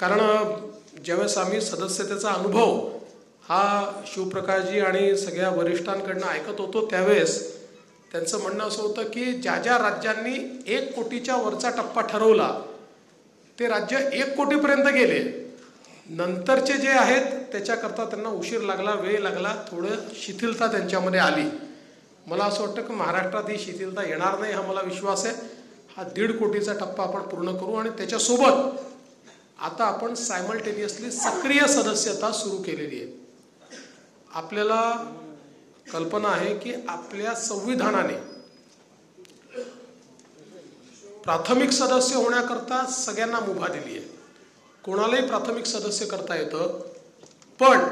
कारण ज्यावेळेस आम्ही सदस्यतेचा अनुभव हा शिवप्रकाशजी आणि सगळ्या वरिष्ठांकडून ऐकत होतो त्यावेळेस त्यांचं म्हणणं असं होतं की ज्या ज्या राज्यांनी 1 कोटीच्या वरचा टप्पा ठरवला ते राज्य 1 कोटीपर्यंत गेले, नंतरचे जे आहेत त्याच्याकरता त्यांना उशीर लागला, वेळ लागला, थोडं शिथिलता त्यांच्यामध्ये आली. मला असं वाटतं की महाराष्ट्रात ही शिथिलता येणार नाही हा मला विश्वास आहे. हा 1.5 कोटीचा टप्पा आपण पूर्ण करू आणि त्याच्यासोबत आता आपण सायमल्टेनियसली सक्रिय सदस्यता सुरू केलेली आहे. आपल्याला कल्पना आहे की आपल्या संविधानाने प्राथमिक सदस्य होण्याकरता सगळ्यांना मुभा दिली आहे. कोणालाही प्राथमिक सदस्य करता येतं, पण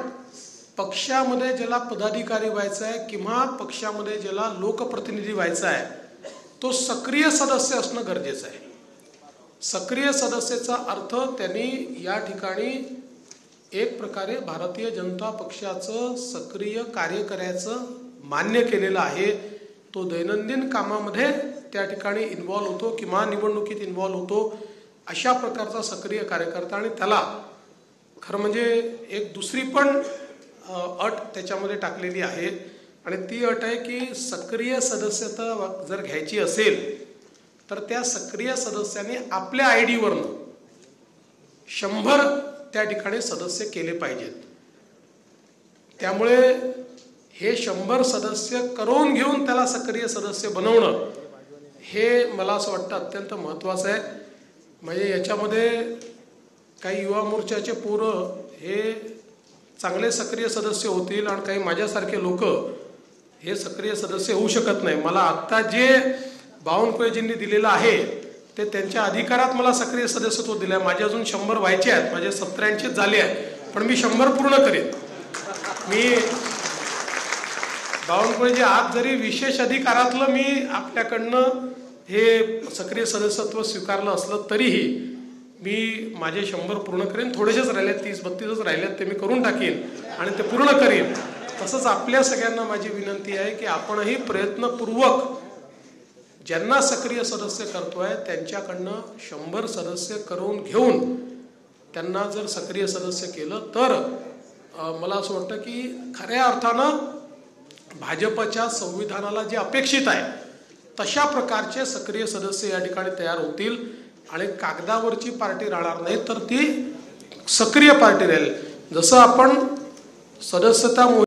पक्षामध्ये ज्याला पदाधिकारी व्हायचा आहे किंवा पक्षामध्ये ज्याला लोकप्रतिनिधी व्हायचा आहे तो सक्रिय सदस्य असणं गरजेचं आहे. सक्रिय सदस्याचा अर्थ त्यांनी या ठिकाणी एक प्रकारे भारतीय जनता पक्षाचं सक्रिय कार्य करायचं मान्य केलेलं आहे. तो दैनंदिन कामामध्ये त्या ठिकाणी इन्व्हॉल्व होतो किंवा निवडणुकीत इन्व्हॉल्व होतो, अशा प्रकारचा सक्रिय कार्यकर्ता. आणि त्याला खरं म्हणजे एक दुसरी पण अट त्याच्यामध्ये टाकलेली आहे आणि ती अट आहे की सक्रिय सदस्यता जर घ्यायची असेल तर त्या सक्रिय सदस्यांनी आपल्या ID वरनं 100 त्या ठिकाणी सदस्य केले पाहिजेत. त्यामुळे हे 100 सदस्य करून घेऊन त्याला सक्रिय सदस्य बनवणं हे मला असं वाटतं अत्यंत महत्त्वाचं आहे. म्हणजे याच्यामध्ये काही युवा मोर्चाचे पोरं हे चांगले सक्रिय सदस्य होतील आणि काही माझ्यासारखे लोक हे सक्रिय सदस्य होऊ शकत नाही. मला आत्ता जे बावनकुळेजींनी दिलेलं आहे ते त्यांच्या अधिकारात मला सक्रिय सदस्यत्व दिलं आहे. माझे अजून 100 व्हायचे आहेत, माझे 87 झाले आहेत, पण मी 100 पूर्ण करेन. मी बावनकुळेजी आज जरी विशेष अधिकारातलं मी आपल्याकडनं हे सक्रिय सदस्यत्व स्वीकारलं असलं तरीही मी माझे 100 पूर्ण करेन. थोडेसेच राहिले, 30-32च राहिलेत, ते मी करून टाकीन आणि ते पूर्ण करीन. तसंच आपल्या सगळ्यांना माझी विनंती आहे की आपणही प्रयत्नपूर्वक ज्यांना सक्रिय सदस्य करतोय त्यांच्याकडनं 100 सदस्य करून घेऊन त्यांना जर सक्रिय सदस्य केलं तर मला असं वाटतं की खऱ्या अर्थानं भाजपच्या संविधानाला जे अपेक्षित आहे तशा प्रकारचे सक्रिय सदस्य या ठिकाणी तयार होतील आणि कागदावरची पार्टी राहणार नाही तर ती सक्रिय पार्टी राहील. जसं आपण सदस्यता